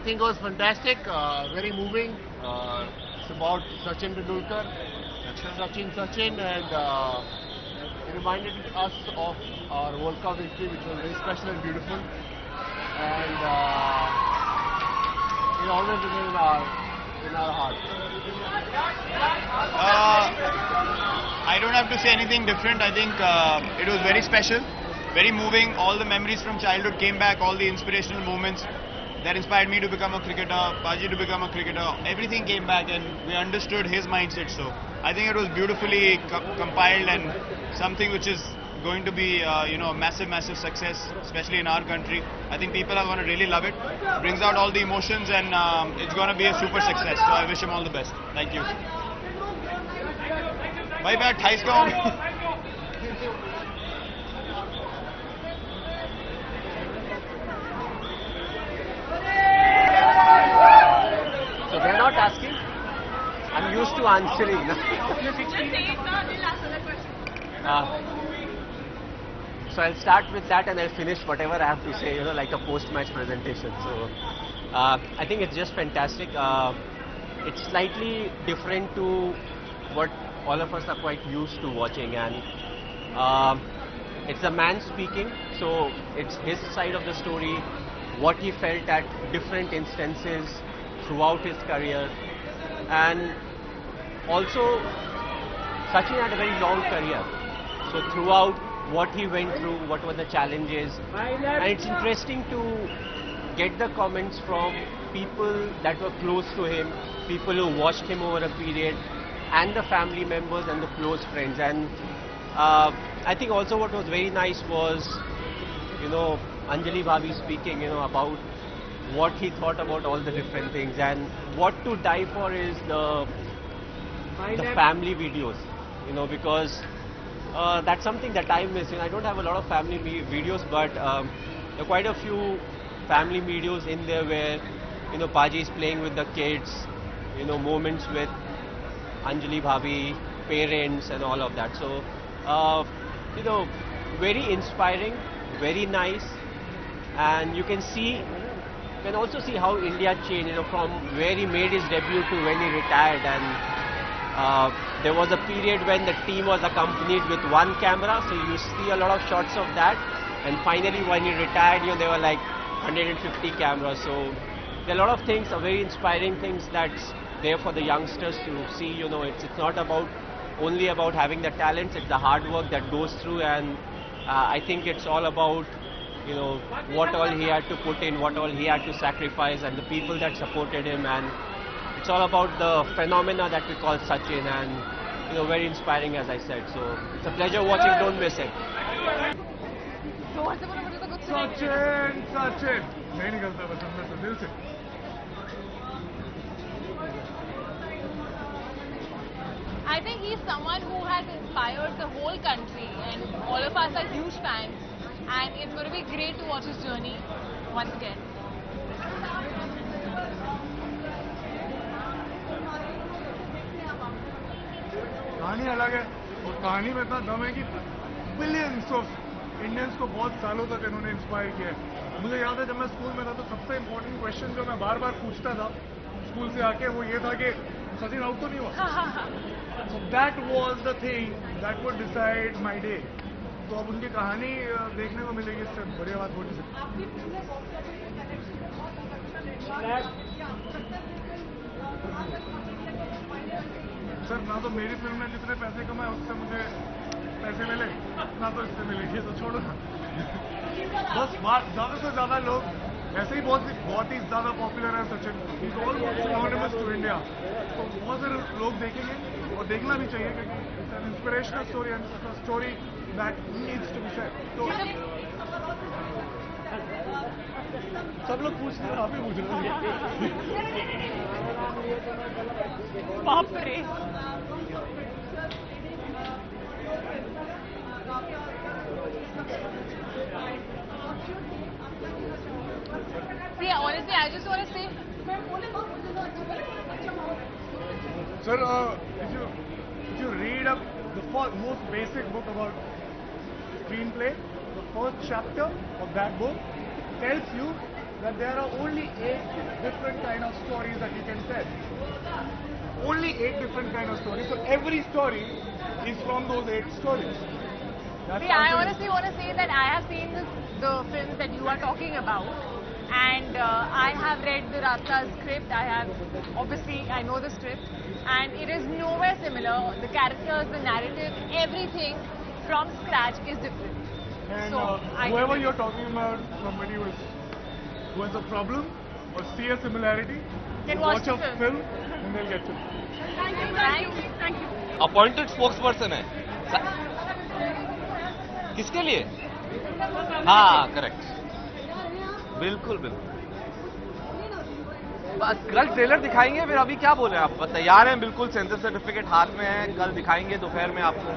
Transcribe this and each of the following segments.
think it was fantastic, very moving. It's about Sachin Tendulkar, Sachin, and it reminded us of our World Cup victory, which was very special and beautiful. And it always remains in our hearts. I don't have to say anything different. I think it was very special, very moving. All the memories from childhood came back, all the inspirational moments that inspired me to become a cricketer, Paji to become a cricketer. Everything came back and we understood his mindset. So I think it was beautifully compiled and something which is going to be a massive success, especially in our country. I think people are going to really love it. Brings out all the emotions and it's going to be a super success. So I wish him all the best. Thank you. भाई मैं 28 का हूँ. So they're not asking. I'm used to answering. So I'll start with that and I'll finish whatever I have to say, like a post-match presentation. So I think it's just fantastic. It's slightly different to what all of us are quite used to watching, and it's a man speaking, so it's his side of the story, what he felt at different instances throughout his career. And also Sachin had a very long career, so throughout what he went through, what were the challenges, and it's interesting to get the comments from people that were close to him, people who watched him over a period, and the family members and the close friends. And I think also what was very nice was, Anjali Bhabi speaking, about what he thought about all the different things, and what to die for is the family videos, because that's something that I miss. I don't have a lot of family videos, but there are quite a few family videos in there where, Paji is playing with the kids, moments with Anjali Bhabi, parents and all of that. So, very inspiring, very nice, and you can also see how India changed, from where he made his debut to when he retired. And there was a period when the team was accompanied with one camera, so you see a lot of shots of that. And finally, when he retired, there were like 150 cameras. So there are a lot of things, very inspiring things that's there for the youngsters to see. It's not only about having the talents, it's the hard work that goes through. And I think it's all about, what all he had to put in, what all he had to sacrifice, and the people that supported him. And it's all about the phenomena that we call Sachin, and very inspiring, as I said. So it's a pleasure watching. Don't miss it. Sachin. नहीं निकलता बस अंदर से, दिल से. I think he's someone who has inspired the whole country, and all of us are huge fans. And it's going to be great to watch his journey once again. कहानी अलग है और कहानी में इतना दम है कि बिलियंस ऑफ इंडियंस को बहुत सालों तक इन्होंने इंस्पायर किया है. मुझे याद है जब मैं स्कूल में था तो सबसे इम्पोर्टेंट क्वेश्चन जो मैं बार बार पूछता था स्कूल से आके वो ये था कि सचिन आउट तो नहीं हुआ. So that was the thing that would decide my day. तो अब उनकी कहानी देखने को मिलेगी, इससे बढ़िया बात हो नहीं सकती. सर ना तो मेरी फिल्म ने जितने पैसे कमाए उससे मुझे पैसे मिले, ना तो इससे मिलेगी, तो छोड़ो ना. बस ज़्यादा से ज़्यादा लोग ऐसे ही बहुत ही ज़्यादा पॉपुलर है Sachin. Is almost synonymous to India. तो बहुत सारे लोग देखेंगे और देखना भी चाहिए क्योंकि it's an inspirational story and story that needs to be said. तो सब लोग पूछ रहे हैं, आप ही पूछ रहे हैं. बाप रे. See, honestly, I just want to say, sir, if you read up the most basic book about screenplay, the first chapter of that book tells you that there are only 8 different kind of stories that you can tell. Only 8 different kind of stories. So every story is from those 8 stories. That's See, I something- honestly want to say that I have seen the films that you are talking about, and I have read the Rasta script. Obviously, I know the script, and it is nowhere similar. The characters, the narrative, everything from scratch is different. And So, I whoever agree. you're talking about, somebody who has a problem or see a similarity, Can will watch watch the a film. film and they'll get to know. Thank you. Appointed spokes person है किसके लिए? हाँ correct, बिल्कुल बिल्कुल। बस कल trailer दिखाएंगे, फिर अभी क्या बोले आप? तैयार हैं बिल्कुल, सेंसर सर्टिफिकेट हाथ में है, कल दिखाएंगे दोपहर में आपको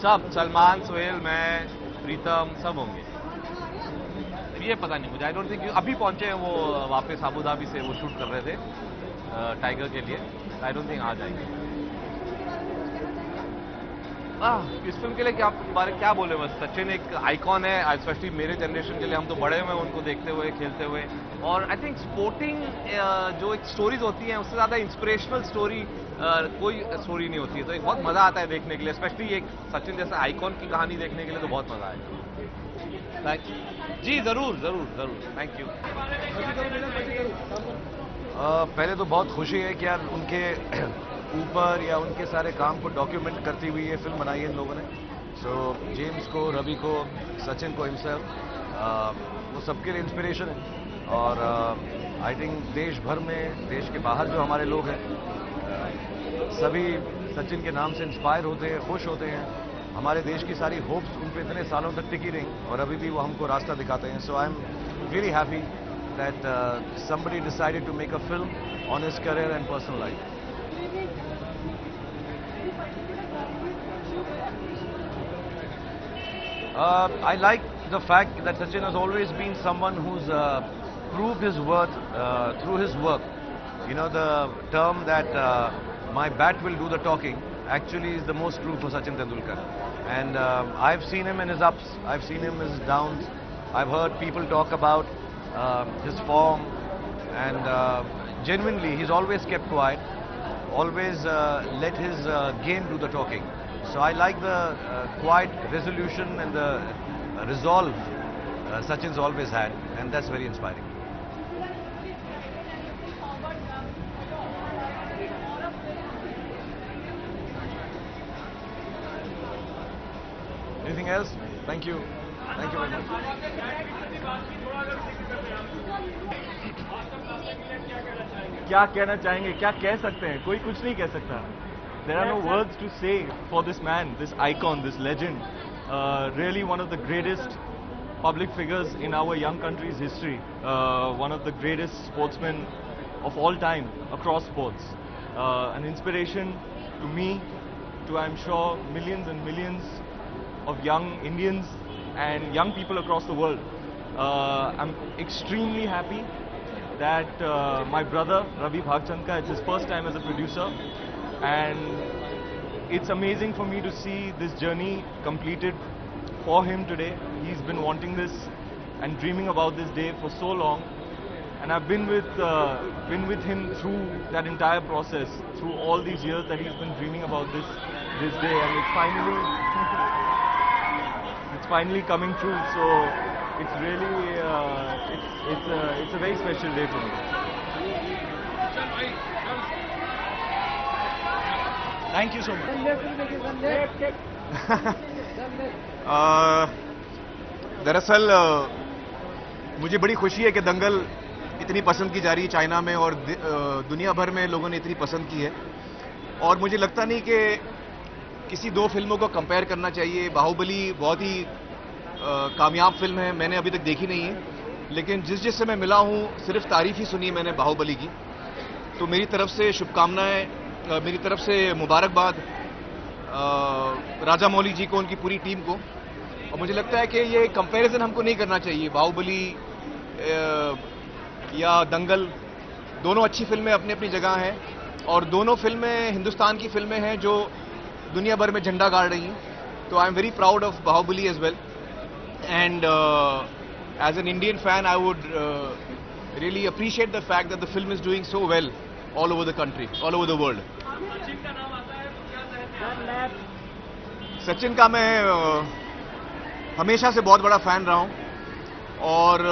सब। सलमान, सोहेल, मैं, प्रीतम सब होंगे। ये पता नहीं मुझे, आई डोंट थिंक अभी पहुंचे हैं वो वापस अबू धाबी से, वो शूट कर रहे थे टाइगर के लिए। आई डोंट थिंक आ जाएंगे। इस फिल्म के लिए क्या बोले, बस सचिन एक आइकॉन है, स्पेशली मेरे जनरेशन के लिए। हम तो बड़े हुए हैं उनको देखते हुए, खेलते हुए। और आई थिंक स्पोर्टिंग जो एक स्टोरीज होती हैं, उससे ज़्यादा इंस्पिरेशनल स्टोरी कोई स्टोरी नहीं होती है। तो एक बहुत मज़ा आता है देखने के लिए, स्पेशली एक सचिन जैसा आइकॉन की कहानी देखने के लिए तो बहुत मज़ा आएगा। थैंक यू जी, ज़रूर ज़रूर ज़रूर, थैंक यू। पहले तो बहुत खुशी है कि यार उनके ऊपर या उनके सारे काम को डॉक्यूमेंट करती हुई ये फिल्म बनाई है इन लोगों ने। सो जेम्स को, रवि को, सचिन को हिमसेल्फ, वो सबके लिए इंस्पिरेशन है। और आई थिंक देश भर में, देश के बाहर जो हमारे लोग हैं, सभी सचिन के नाम से इंस्पायर होते हैं, खुश होते हैं। हमारे देश की सारी होप्स उन पे इतने सालों तक टिकी रही और अभी भी वो हमको रास्ता दिखाते हैं। So I am really happy that somebody decided to make a film on his career and personal life. I like the fact that Sachin has always been someone who's proved his worth through his work. You know, the term that my bat will do the talking actually is the most true for Sachin Tendulkar. And I've seen him in his ups, I've seen him in his downs. I've heard people talk about his form, and genuinely he's always kept quiet, always let his game do the talking. So I like the quiet resolution and the resolve Sachin's always had, and that's very inspiring. Anything else? Thank you. Thank you very much. क्या कहना चाहेंगे, क्या कह सकते हैं? कोई कुछ नहीं कह सकता। There are no words to say for this man, this icon, this legend. Really one of the greatest public figures in our young country's history. One of the greatest sportsmen of all time across sports. An inspiration to me, to I'm sure millions and millions of young Indians and young people across the world. I'm extremely happy that my brother Ravi Bhagchandka, it's his first time as a producer, and it's amazing for me to see this journey completed for him today. He's been wanting this and dreaming about this day for so long, and I've been with him through that entire process, through all these years that he's been dreaming about this day, and it's finally coming true. So it's really it's a very special day for me. Thank you so much. दरअसल मुझे बड़ी खुशी है कि दंगल इतनी पसंद की जा रही है चाइना में, और दुनिया भर में लोगों ने इतनी पसंद की है। और मुझे लगता नहीं कि किसी दो फिल्मों को कंपेयर करना चाहिए। बाहुबली बहुत ही कामयाब फिल्म है, मैंने अभी तक देखी नहीं है, लेकिन जिससे मैं मिला हूँ सिर्फ तारीफ ही सुनी मैंने बाहुबली की। तो मेरी तरफ से शुभकामनाएं, मेरी तरफ से मुबारकबाद राजा मौली जी को, उनकी पूरी टीम को। और मुझे लगता है कि ये कंपैरिजन हमको नहीं करना चाहिए। बाहुबली या दंगल दोनों अच्छी फिल्में अपनी अपनी जगह हैं, और दोनों फिल्में हिंदुस्तान की फिल्में हैं जो दुनिया भर में झंडा गाड़ रही हैं। तो I am very proud of Baahubali as well, and as an Indian fan, I would really appreciate the fact that the film is doing so well all over the country, all over the world. Sachin का मैं हमेशा से बहुत बड़ा fan रहा हूं और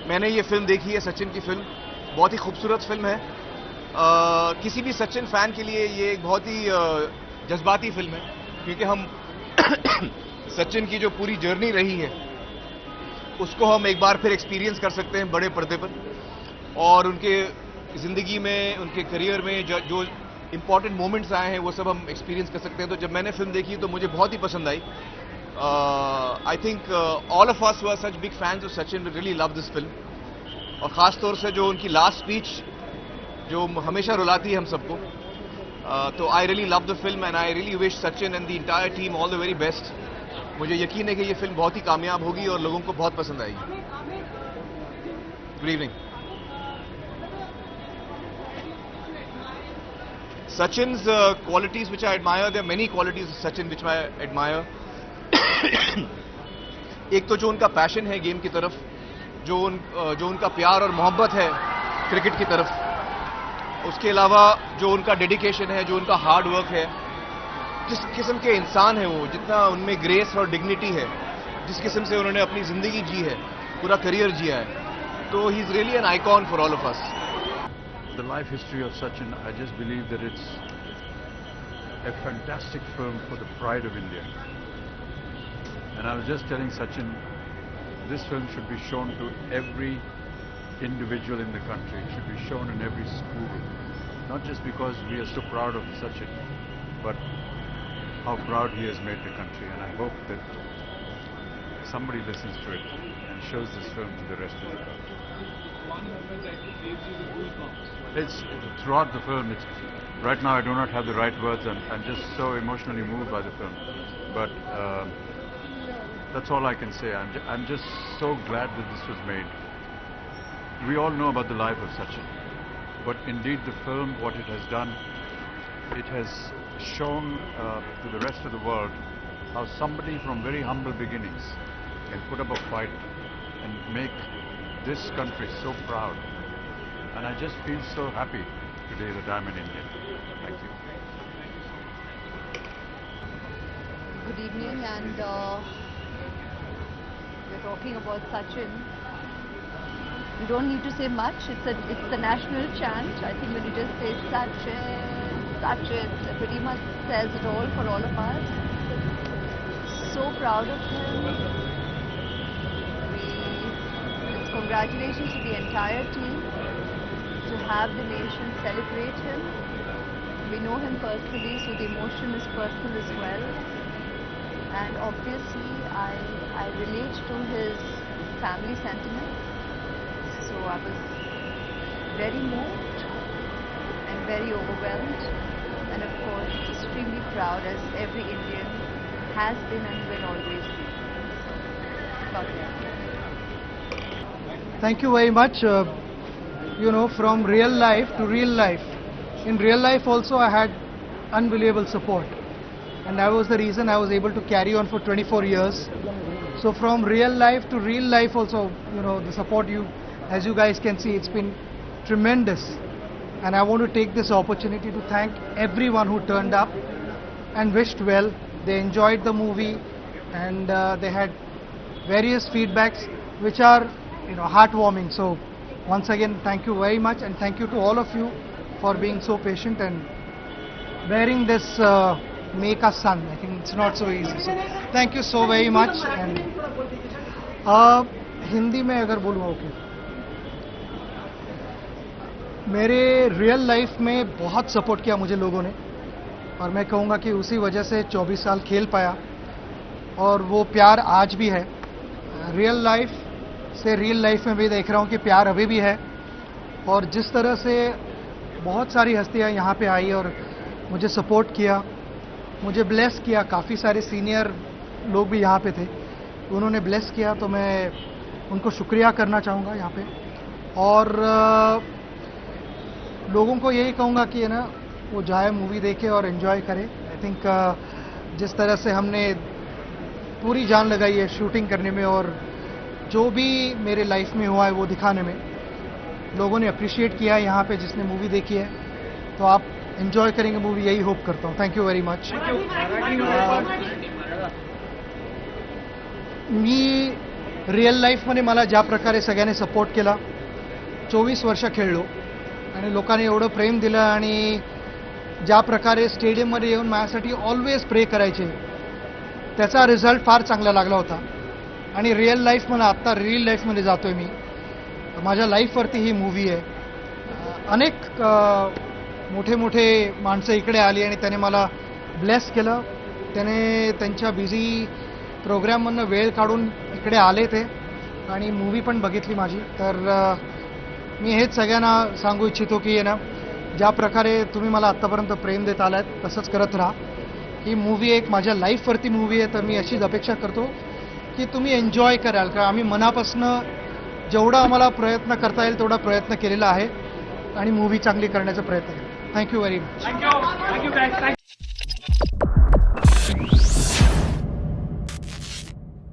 मैंने ये फिल्म देखी है, सचिन की फिल्म, बहुत ही खूबसूरत फिल्म है। किसी भी सचिन फैन के लिए ये एक बहुत ही जज्बाती फिल्म है, क्योंकि हम सचिन की जो पूरी जर्नी रही है उसको हम एक बार फिर एक्सपीरियंस कर सकते हैं बड़े पर्दे पर, और उनके जिंदगी में, उनके करियर में जो इंपॉर्टेंट मोमेंट्स आए हैं वो सब हम एक्सपीरियंस कर सकते हैं। तो जब मैंने फिल्म देखी तो मुझे बहुत ही पसंद आई। I think all of us who are such big fans of Sachin really love this film, और खास तौर से जो उनकी लास्ट स्पीच जो हमेशा रुलाती है हम सबको, तो I really love the film and I really wish Sachin and the entire team all the very best. मुझे यकीन है कि ये फिल्म बहुत ही कामयाब होगी और लोगों को बहुत पसंद आएगी। Good evening. Sachin's qualities which I admire, there are many qualities of Sachin which I admire. एक तो जो उनका पैशन है गेम की तरफ, जो उनका प्यार और मोहब्बत है क्रिकेट की तरफ, उसके अलावा जो उनका डेडिकेशन है, जो उनका हार्ड वर्क है, जिस किस्म के इंसान है वो, जितना उनमें ग्रेस और डिग्निटी है, जिस किस्म से उन्होंने अपनी जिंदगी जी है, पूरा करियर जिया है, तो he is really an icon for all of us. The life history of Sachin, I just believe that it's a fantastic film for the pride of India. And I was just telling Sachin, this film should be shown to every individual in the country. It should be shown in every school. Not just because we are so proud of Sachin, but how proud he has made the country. And I hope that somebody listens to it and shows this film to the rest of the country. It's throughout the film. Right now I do not have the right words. I'm just so emotionally moved by the film. But that's all I can say. I'm just so glad that this was made. We all know about the life of Sachin, but indeed the film, what it has done, it has shown to the rest of the world how somebody from very humble beginnings can put up a fight and make this country so proud. And I just feel so happy today that I'm an Indian. Thank you. Good evening, and we're talking about Sachin. You don't need to say much. It's the national chant. I think when you just say Sachin, Sachin, it pretty much says it all for all of us. So proud of him. Congratulations to the entire team to have the nation celebrate him. We know him personally, so the emotion is personal as well. And obviously, I relate to his family sentiment. So I was very moved and very overwhelmed, and of course, extremely proud, as every Indian has been and will always be. God bless you. Thank you very much. You know, from real life to real life. In real life also I had unbelievable support, and that was the reason I was able to carry on for 24 years. So from real life to real life also, you know, the support as you guys can see, it's been tremendous. And I want to take this opportunity to thank everyone who turned up and wished well. They enjoyed the movie, and they had various feedbacks which are, you know, heartwarming. So once again, thank you very much, and thank you to all of you for being so patient and bearing this make us son. I think it's not so easy. So thank you so very much. And Hindi में अगर बोलूँ, okay, मेरे real life में बहुत support किया मुझे लोगों ने, और मैं कहूँगा कि उसी वजह से 24 साल खेल पाया, और वो प्यार आज भी है। रियल लाइफ से रियल लाइफ में भी देख रहा हूँ कि प्यार अभी भी है, और जिस तरह से बहुत सारी हस्तियाँ यहाँ पे आई और मुझे सपोर्ट किया, मुझे ब्लेस किया, काफ़ी सारे सीनियर लोग भी यहाँ पे थे, उन्होंने ब्लेस किया, तो मैं उनको शुक्रिया करना चाहूँगा यहाँ पे। और लोगों को यही कहूँगा कि है ना, वो जाए मूवी देखे और एंजॉय करे। आई थिंक जिस तरह से हमने पूरी जान लगाई है शूटिंग करने में, और जो भी मेरे लाइफ में हुआ है वो दिखाने में लोगों ने अप्रिशिएट किया है यहाँ पे जिसने मूवी देखी है, तो आप एंजॉय करेंगे मूवी, यही होप करता हूँ. Thank you very much. मी रिअल लाईफमध्ये मला ज्या प्रकारे सगळ्यांनी सपोर्ट केला, 24 वर्ष खेळलो आणि लोकांनी एवढं प्रेम दिलं आणि ज्या प्रकारे स्टेडियममध्ये येऊन माझ्यासाठी ऑलवेज प्रे करायचे, त्याचा रिझल्ट फार चांगला लागला होता. आणि रिअल लाईफमध्ये आत्ता रिअल लाईफमध्ये जातोय मी. माझ्या लाईफवरती ही मूवी आहे. अनेक मोठे मोठे माणसं इकडे आली आणि त्याने मला ब्लेस केलं. त्याने त्यांच्या बिझी प्रोग्राममधनं वेळ काढून इकडे आले ते आणि मूवी पण बघितली माझी. तर मी हेच सगळ्यांना सांगू इच्छितो की ना, ज्या प्रकारे तुम्ही मला आत्तापर्यंत प्रेम देत आलात तसंच करत राहा. ही मूवी एक माझ्या लाईफवरती मूवी आहे, तर मी अशीच अपेक्षा करतो की तुम्ही एन्जॉय कराल. कारण आम्ही मनापासून जेवढा आम्हाला प्रयत्न करता येईल तेवढा प्रयत्न केलेला आहे आणि मूवी चांगली करण्याचा प्रयत्न केला. Thank you very much.